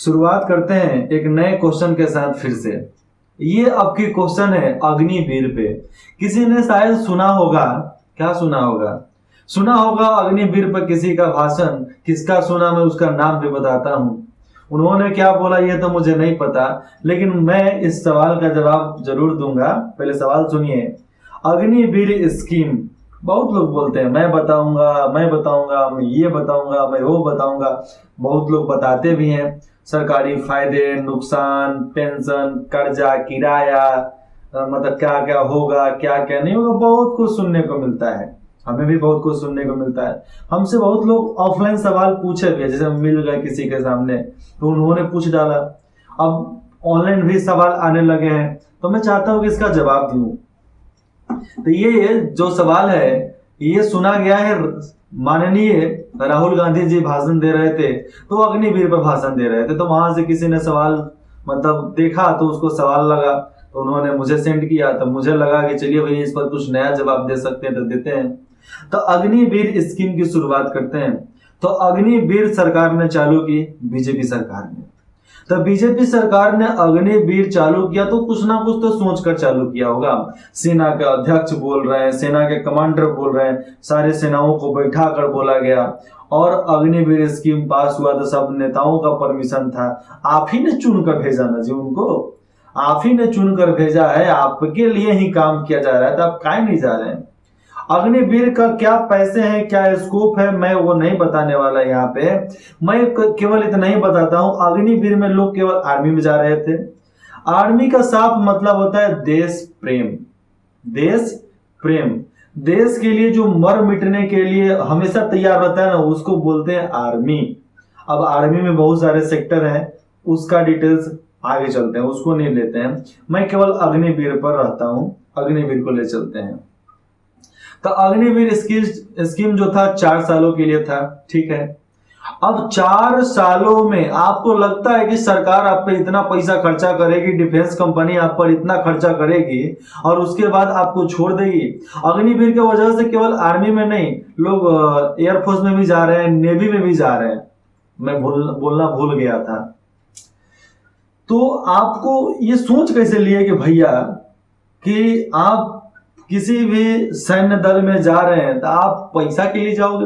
शुरुआत करते हैं एक नए क्वेश्चन के साथ फिर से। ये आपकी क्वेश्चन है अग्निवीर पे। किसी ने शायद सुना होगा, क्या सुना होगा, सुना होगा अग्निवीर पर किसी का भाषण। किसका सुना मैं उसका नाम भी बताता हूँ। उन्होंने क्या बोला ये तो मुझे नहीं पता, लेकिन मैं इस सवाल का जवाब जरूर दूंगा। पहले सवाल सुनिए। अग्निवीर स्कीम, बहुत लोग बोलते हैं मैं बताऊंगा, मैं बताऊंगा, मैं ये बताऊंगा, मैं वो बताऊंगा। बहुत लोग बताते भी हैं। सरकारी फायदे, नुकसान, पेंशन, कर्जा, किराया, मतलब क्या क्या होगा, क्या क्या नहीं होगा, बहुत कुछ सुनने को मिलता है। हमें भी बहुत कुछ सुनने को मिलता है। हमसे बहुत लोग ऑफलाइन सवाल पूछे भी, जैसे मिल गए किसी के सामने तो उन्होंने पूछ डाला। अब ऑनलाइन भी सवाल आने लगे हैं, तो मैं चाहता हूँ कि इसका जवाब दूं। तो ये जो सवाल है ये सुना गया है, माननीय राहुल गांधी जी भाषण दे रहे थे तो अग्निवीर पर भाषण दे रहे थे, तो वहां से किसी ने सवाल मतलब देखा तो उसको सवाल लगा, तो उन्होंने मुझे सेंड किया। तो मुझे लगा कि चलिए भाई इस पर कुछ नया जवाब दे सकते हैं तो देते हैं। तो अग्निवीर स्कीम की शुरुआत करते हैं। तो अग्निवीर सरकार ने चालू की, बीजेपी सरकार ने। तो बीजेपी सरकार ने अग्निवीर चालू किया तो कुछ ना कुछ तो सोच कर चालू किया होगा। सेना के अध्यक्ष बोल रहे हैं, सेना के कमांडर बोल रहे हैं, सारे सेनाओं को बैठा कर बोला गया और अग्निवीर स्कीम पास हुआ। तो सब नेताओं का परमिशन था। आप ही ने चुन कर भेजा ना जी उनको, आप ही ने चुन कर भेजा है, आपके लिए ही काम किया जा रहा है, तो आप काहे नहीं जा रहे हैं। अग्निवीर का क्या पैसे हैं, क्या स्कोप है, मैं वो नहीं बताने वाला यहाँ पे। मैं केवल इतना ही बताता हूँ, अग्निवीर में लोग केवल आर्मी में जा रहे थे। आर्मी का साफ मतलब होता है देश प्रेम। देश प्रेम, देश के लिए जो मर मिटने के लिए हमेशा तैयार रहता है ना, उसको बोलते हैं आर्मी। अब आर्मी में बहुत सारे सेक्टर हैं, उसका डिटेल्स आगे चलते हैं, उसको नहीं लेते हैं। मैं केवल अग्निवीर पर रहता हूँ, अग्निवीर को ले चलते हैं। तो अग्निवीर स्कीम जो था 4 सालों के लिए था, ठीक है। अब 4 सालों में आपको लगता है कि सरकार आप पे इतना पैसा खर्चा करेगी, डिफेंस कंपनी आप पर इतना खर्चा करेगी और उसके बाद आपको छोड़ देगी। अग्निवीर की वजह से केवल आर्मी में नहीं, लोग एयरफोर्स में भी जा रहे हैं, नेवी में भी जा रहे हैं। मैं बोलना भूल गया था। तो आपको ये सोच कैसे लिए कि भैया कि आप किसी भी सैन्य दल में जा रहे हैं तो आप पैसा के लिए जाओगे?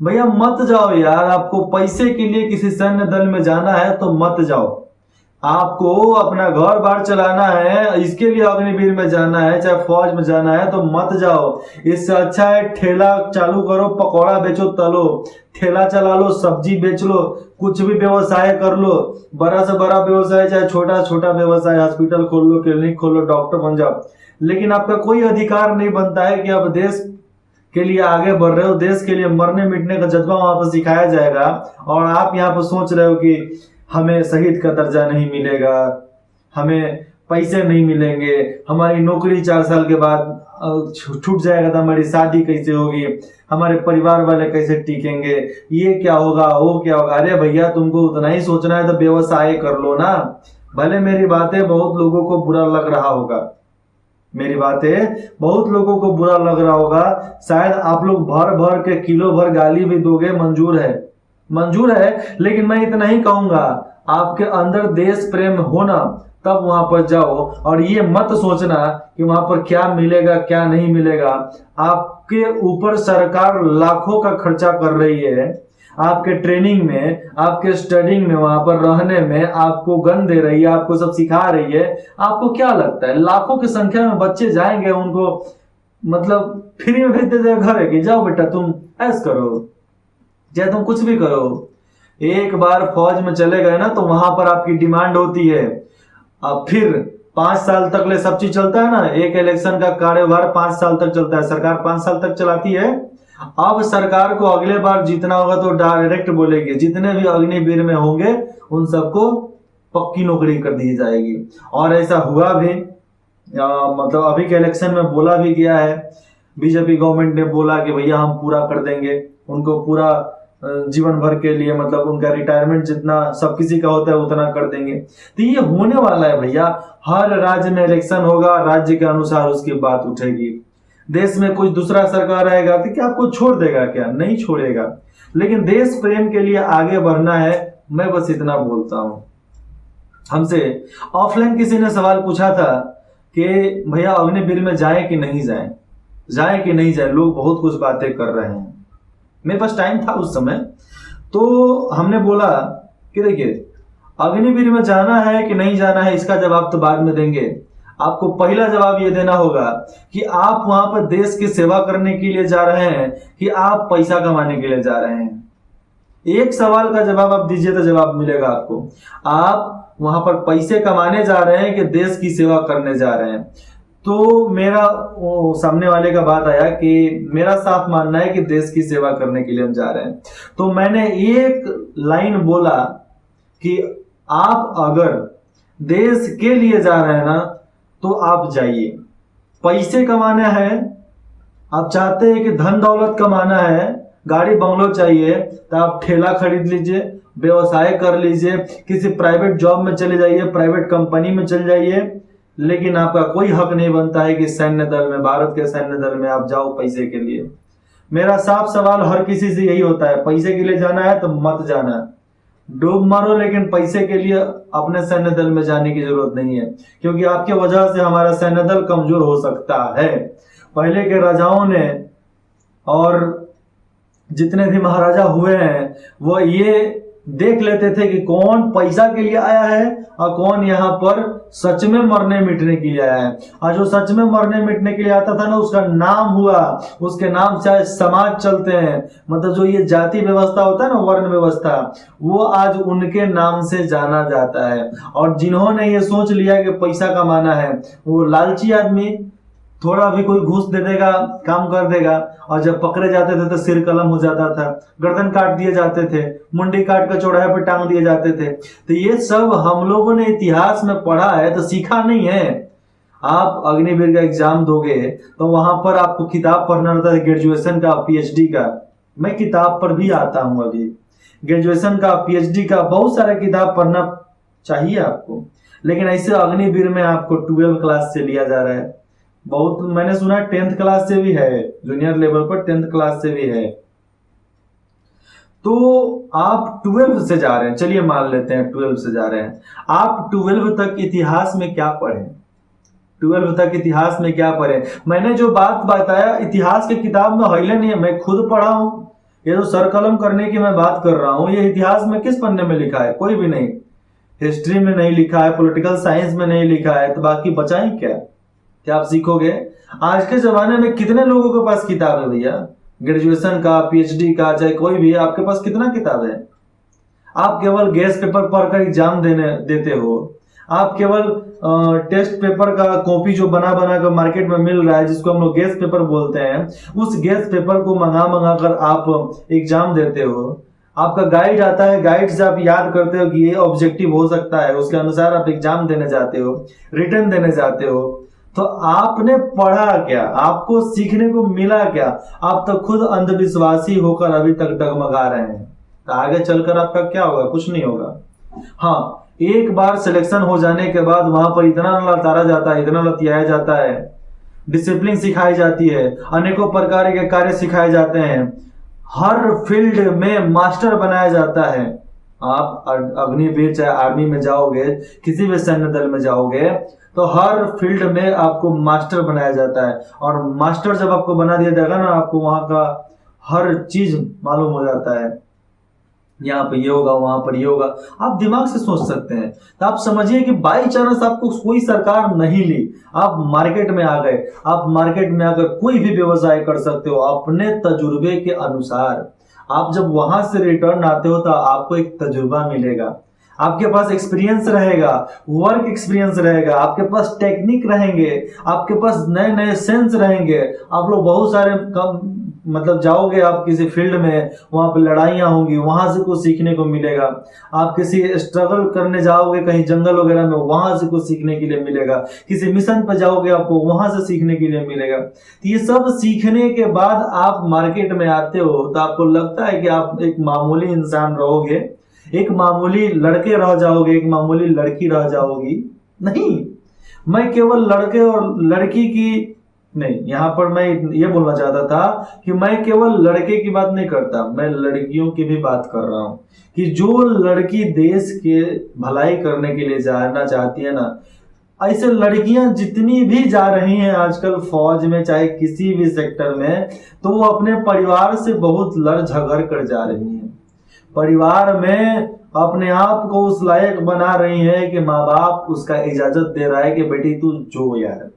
भैया मत जाओ यार, आपको पैसे के लिए किसी सैन्य दल में जाना है तो मत जाओ। आपको अपना घर बार चलाना है, इसके लिए अग्निवीर में जाना है, चाहे फौज में जाना है तो मत जाओ। इससे अच्छा है ठेला चालू करो, पकौड़ा बेचो, तलो, ठेला चला लो, सब्जी बेच लो, कुछ भी व्यवसाय कर लो। बड़ा से बड़ा व्यवसाय, चाहे छोटा छोटा व्यवसाय, हॉस्पिटल खोल लो, क्लिनिक खोल लो, डॉक्टर बन जाओ। लेकिन आपका कोई अधिकार नहीं बनता है कि आप देश के लिए आगे बढ़ रहे हो, देश के लिए मरने मिटने का जज्बा वहां पर सिखाया जाएगा और आप यहाँ पर सोच रहे हो कि हमें शहीद का दर्जा नहीं मिलेगा, हमें पैसे नहीं मिलेंगे, हमारी नौकरी 4 साल के बाद छूट जाएगा, तो हमारी शादी कैसे होगी, हमारे परिवार वाले कैसे टिकेंगे, ये क्या होगा, वो क्या होगा। अरे भैया तुमको उतना ही सोचना है तो व्यवसाय कर लो ना। भले मेरी बातें बहुत लोगों को बुरा लग रहा होगा, मेरी बातें बहुत लोगों को बुरा लग रहा होगा, शायद आप लोग भर भर के किलो भर गाली भी दोगे, मंजूर है, मंजूर है। लेकिन मैं इतना ही कहूंगा, आपके अंदर देश प्रेम हो ना, तब वहां पर जाओ और ये मत सोचना कि वहां पर क्या मिलेगा क्या नहीं मिलेगा। आपके ऊपर सरकार लाखों का खर्चा कर रही है, आपके ट्रेनिंग में, आपके स्टडिंग में, वहां पर रहने में, आपको गन दे रही है, आपको सब सिखा रही है। आपको क्या लगता है लाखों की संख्या में बच्चे जाएंगे, उनको मतलब फ्री में भेज देते घर है कि जाओ बेटा तुम ऐश करो, चाहे तुम कुछ भी करो। एक बार फौज में चले गए ना तो वहां पर आपकी डिमांड होती है। अब फिर 5 साल तक ले सब चीज चलता है ना, एक इलेक्शन का कार्यभार 5 साल तक चलता है, सरकार 5 साल तक चलाती है। अब सरकार को अगले बार जीतना होगा तो डायरेक्ट बोलेगी जितने भी अग्निवीर में होंगे उन सबको पक्की नौकरी कर दी जाएगी। और ऐसा हुआ भी, मतलब अभी के इलेक्शन में बोला भी गया है, बीजेपी गवर्नमेंट ने बोला कि भैया हम पूरा कर देंगे उनको, पूरा जीवन भर के लिए, मतलब उनका रिटायरमेंट जितना सब किसी का होता है उतना कर देंगे। तो ये होने वाला है भैया, हर राज्य में इलेक्शन होगा, राज्य के अनुसार उसकी बात उठेगी। देश में कुछ दूसरा सरकार आएगा तो क्या आपको छोड़ देगा? क्या नहीं छोड़ेगा। लेकिन देश प्रेम के लिए आगे बढ़ना है। मैं बस इतना बोलता हूं। हमसे ऑफलाइन किसी ने सवाल पूछा था कि भैया अग्निवीर में जाए कि नहीं जाए, जाए कि नहीं जाए, लोग बहुत कुछ बातें कर रहे हैं। मेरे पास टाइम था उस समय, तो हमने बोला कि देखिए अग्निवीर में जाना है कि नहीं जाना है इसका जवाब तो बाद में देंगे। आपको पहला जवाब ये देना होगा कि आप वहां पर देश की सेवा करने के लिए जा रहे हैं कि आप पैसा कमाने के लिए जा रहे हैं। एक सवाल का जवाब आप दीजिए तो जवाब मिलेगा आपको। आप वहां पर पैसे कमाने जा रहे हैं कि देश की सेवा करने जा रहे हैं? तो मेरा वो सामने वाले का बात आया कि मेरा साफ मानना है कि देश की सेवा करने के लिए हम जा रहे हैं। तो मैंने एक लाइन बोला कि आप अगर देश के लिए जा रहे हैं ना तो आप जाइए। पैसे कमाना है, आप चाहते हैं कि धन दौलत कमाना है, गाड़ी बंगलो चाहिए, तो आप ठेला खरीद लीजिए, व्यवसाय कर लीजिए, किसी प्राइवेट जॉब में चले जाइए, प्राइवेट कंपनी में चले जाइए। लेकिन आपका कोई हक नहीं बनता है कि सैन्य दल में, भारत के सैन्य दल में आप जाओ पैसे के लिए। मेरा साफ सवाल हर किसी से यही होता है, पैसे के लिए जाना है तो मत जाना, डूब मारो, लेकिन पैसे के लिए अपने सैन्य दल में जाने की जरूरत नहीं है, क्योंकि आपके वजह से हमारा सैन्य दल कमजोर हो सकता है। पहले के राजाओं ने और जितने भी महाराजा हुए हैं वो ये देख लेते थे कि कौन पैसा के लिए आया है और कौन यहाँ पर सच में मरने मिटने के लिए आया है। और जो सच में मरने मिटने के लिए आता था ना, उसका नाम हुआ, उसके नाम से आज समाज चलते हैं। मतलब जो ये जाति व्यवस्था होता है ना, वर्ण व्यवस्था, वो आज उनके नाम से जाना जाता है। और जिन्होंने ये सोच लिया कि पैसा कमाना है, वो लालची आदमी थोड़ा भी कोई घूस दे देगा, काम कर देगा। और जब पकड़े जाते थे तो सिर कलम हो जाता था, गर्दन काट दिए जाते थे, मुंडी काट कर चौराहे पर टांग दिए जाते थे। तो ये सब हम लोगों ने इतिहास में पढ़ा है, तो सीखा नहीं है। आप अग्निवीर का एग्जाम दोगे तो वहां पर आपको किताब पढ़ना रहता है, ग्रेजुएशन का, पीएचडी का। मैं किताब पर भी आता हूं, अभी ग्रेजुएशन का, पीएचडी का, बहुत सारा किताब पढ़ना चाहिए आपको। लेकिन ऐसे अग्निवीर में आपको 12 क्लास से लिया जा रहा है। बहुत मैंने सुना 10th क्लास से भी है, जूनियर लेवल पर 10th क्लास से भी है। तो आप 12 से जा रहे हैं, चलिए मान लेते हैं 12 से जा रहे हैं। आप 12 तक इतिहास में क्या पढ़े? 12 तक इतिहास में क्या पढ़े? मैंने जो बात बताया इतिहास की किताब में हिले नहीं है, मैं खुद पढ़ा हूं। ये जो सर कलम करने की मैं बात कर रहा हूं, ये इतिहास में किस पन्ने में लिखा है? कोई भी नहीं। हिस्ट्री में नहीं लिखा है, पॉलिटिकल साइंस में नहीं लिखा है, तो बाकी बचा ही क्या? क्या आप सीखोगे? आज के जमाने में कितने लोगों के पास किताब है भैया? ग्रेजुएशन का, पीएचडी का, चाहे कोई भी, आपके पास कितना किताब है? आप केवल गैस पेपर पढ़कर एग्जाम देते हो। आप केवल टेस्ट पेपर का कॉपी जो बना बना कर मार्केट में मिल रहा है, जिसको हम लोग गैस पेपर बोलते हैं, उस गैस पेपर को मंगा कर आप एग्जाम देते हो। आपका गाइड आता है, गाइड से आप याद करते हो कि ये ऑब्जेक्टिव हो सकता है, उसके अनुसार आप एग्जाम देने जाते हो, रिटर्न देने जाते हो। तो आपने पढ़ा क्या? आपको सीखने को मिला क्या? आप तो खुद अंधविश्वासी होकर अभी तक डगमगा रहे हैं। तो आगे चलकर आपका क्या होगा? कुछ नहीं होगा। हाँ, एक बार सिलेक्शन हो जाने के बाद वहां पर इतना लताड़ा जाता है, इतना लतियाया जाता है, डिसिप्लिन सिखाई जाती है, अनेकों प्रकार के कार्य सिखाए जाते हैं, हर फील्ड में मास्टर बनाया जाता है। आप अग्निवीर चाहे आर्मी में जाओगे, किसी भी सैन्य दल में जाओगे, तो हर फील्ड में आपको मास्टर बनाया जाता है। और मास्टर जब आपको बना दिया जाएगा ना, आपको वहां का हर चीज मालूम हो जाता है। यहाँ पे ये होगा, वहां पर ये होगा, आप दिमाग से सोच सकते हैं। तो आप समझिए कि बाई चांस आपको कोई सरकार नहीं ली, आप मार्केट में आ गए, आप मार्केट में आकर कोई भी व्यवसाय कर सकते हो अपने तजुर्बे के अनुसार। आप जब वहां से रिटर्न आते हो तो आपको एक तजुर्बा मिलेगा, आपके पास एक्सपीरियंस रहेगा, वर्क एक्सपीरियंस रहेगा, आपके पास टेक्निक रहेंगे, आपके पास नए नए सेंस रहेंगे। आप लोग बहुत सारे मतलब जाओगे आप किसी फील्ड में, वहां पर लड़ाइयाँ होंगी, वहां से कुछ सीखने को मिलेगा। आप किसी स्ट्रगल करने जाओगे कहीं जंगल वगैरह में, वहां से कुछ सीखने के लिए मिलेगा। किसी मिशन पर जाओगे, आपको वहां से सीखने के लिए मिलेगा। तो ये सब सीखने के बाद आप मार्केट में आते हो तो आपको लगता है कि आप एक मामूली इंसान रहोगे, एक मामूली लड़के रह जाओगे, एक मामूली लड़की रह जाओगी। नहीं, मैं केवल लड़के और लड़की की नहीं, यहाँ पर मैं ये बोलना चाहता था कि मैं केवल लड़के की बात नहीं करता, मैं लड़कियों की भी बात कर रहा हूँ कि जो लड़की देश के भलाई करने के लिए जाना चाहती है ना, ऐसे लड़कियां जितनी भी जा रही हैं आजकल फौज में चाहे किसी भी सेक्टर में, तो वो अपने परिवार से बहुत लड़ झगड़ कर जा रही हैं। परिवार में अपने आप को उस लायक बना रही है कि माँ बाप उसका इजाजत दे रहा है कि बेटी तू जो यार,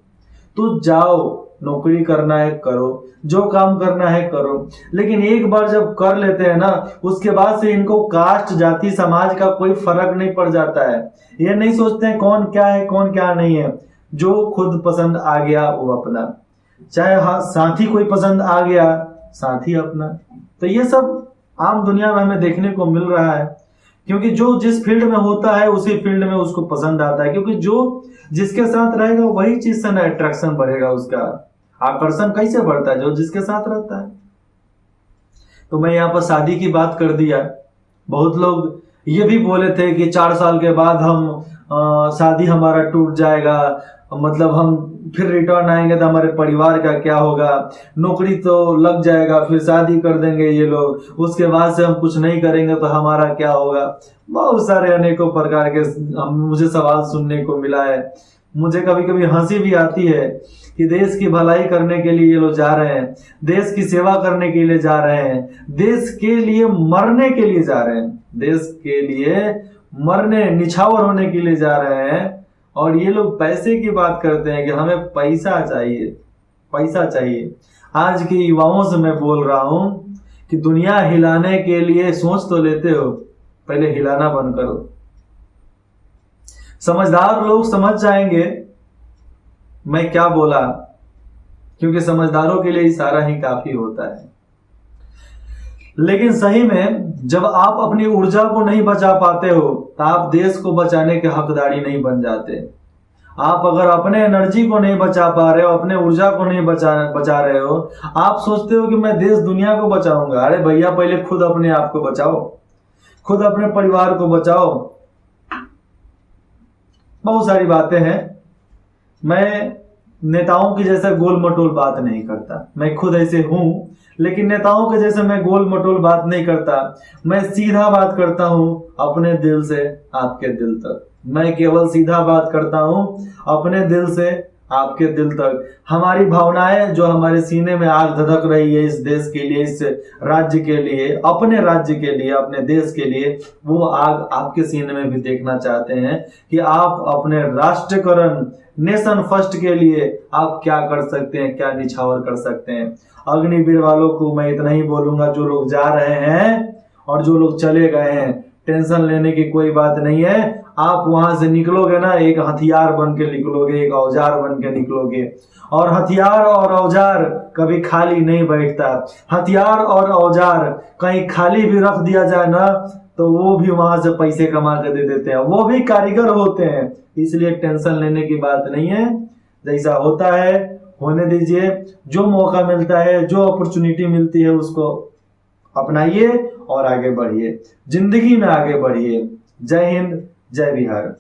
तू जाओ, नौकरी करना है करो, जो काम करना है करो। लेकिन एक बार जब कर लेते हैं ना, उसके बाद से इनको कास्ट जाति समाज का कोई फर्क नहीं पड़ जाता है। ये नहीं सोचते हैं कौन क्या है कौन क्या नहीं है, जो खुद पसंद आ गया वो अपना, चाहे हाँ साथी कोई पसंद आ गया साथी अपना। तो ये सब आम दुनिया में हमें देखने को मिल रहा है, क्योंकि जो जिस फील्ड में होता है उसी फील्ड में उसको पसंद आता है, क्योंकि जो जिसके साथ रहेगा वही चीज से ना अट्रैक्शन बढ़ेगा, उसका आकर्षण कैसे बढ़ता है, जो जिसके साथ रहता है। तो मैं यहाँ पर शादी की बात कर दिया। बहुत लोग ये भी बोले थे कि 4 साल के बाद हम शादी हमारा टूट जाएगा, मतलब हम फिर रिटर्न आएंगे तो हमारे परिवार का क्या होगा, नौकरी तो लग जाएगा फिर शादी कर देंगे ये लोग, उसके बाद से हम कुछ नहीं करेंगे तो हमारा क्या होगा। बहुत सारे अनेकों प्रकार के मुझे सवाल सुनने को मिला है। मुझे कभी कभी हंसी भी आती है कि देश की भलाई करने के लिए ये लोग जा रहे हैं, देश की सेवा करने के लिए जा रहे हैं, देश के लिए मरने के लिए जा रहे हैं, देश के लिए मरने निछावर होने के लिए जा रहे हैं, और ये लोग पैसे की बात करते हैं कि हमें पैसा चाहिए, पैसा चाहिए। आज के युवाओं से मैं बोल रहा हूं कि दुनिया हिलाने के लिए सोच तो लेते हो, पहले हिलाना बंद करो। समझदार लोग समझ जाएंगे मैं क्या बोला, क्योंकि समझदारों के लिए इशारा ही काफी होता है। लेकिन सही में जब आप अपनी ऊर्जा को नहीं बचा पाते हो तो आप देश को बचाने के हकदारी नहीं बन जाते। आप अगर अपने एनर्जी को नहीं बचा पा रहे हो, अपने ऊर्जा को नहीं बचा रहे हो, आप सोचते हो कि मैं देश दुनिया को बचाऊंगा। अरे भैया पहले खुद अपने आप को बचाओ, खुद अपने परिवार को बचाओ। बहुत सारी बातें हैं। मैं नेताओं की जैसा गोल मटोल बात नहीं करता, मैं खुद ऐसे हूं, लेकिन नेताओं के जैसे मैं गोल मटोल बात नहीं करता। मैं सीधा बात करता हूं अपने दिल से आपके दिल तक। मैं केवल सीधा बात करता हूं अपने दिल से आपके दिल तक। हमारी भावनाएं जो हमारे सीने में आग धधक रही है इस देश के लिए, इस राज्य के लिए, अपने राज्य के लिए, अपने देश के लिए, वो आग आपके सीने में भी देखना चाहते हैं कि आप अपने राष्ट्रीयकरण, नेशन फर्स्ट के लिए आप क्या कर सकते हैं, क्या निछावर कर सकते हैं। अग्निवीर वालों को मैं इतना ही बोलूंगा, जो लोग जा रहे हैं और जो लोग चले गए हैं, टेंशन लेने की कोई बात नहीं है। आप वहां से निकलोगे ना, एक हथियार बन के निकलोगे, एक औजार बन के निकलोगे। और हथियार और औजार कभी खाली नहीं बैठता। हथियार और औजार कहीं खाली भी रख दिया जाए ना, तो वो भी वहां से पैसे कमा के दे देते हैं, वो भी कारीगर होते हैं। इसलिए टेंशन लेने की बात नहीं है, जैसा होता है होने दीजिए। जो मौका मिलता है, जो अपॉर्चुनिटी मिलती है, उसको अपनाइए और आगे बढ़िए, जिंदगी में आगे बढ़िए। जय हिंद, जय बिहार।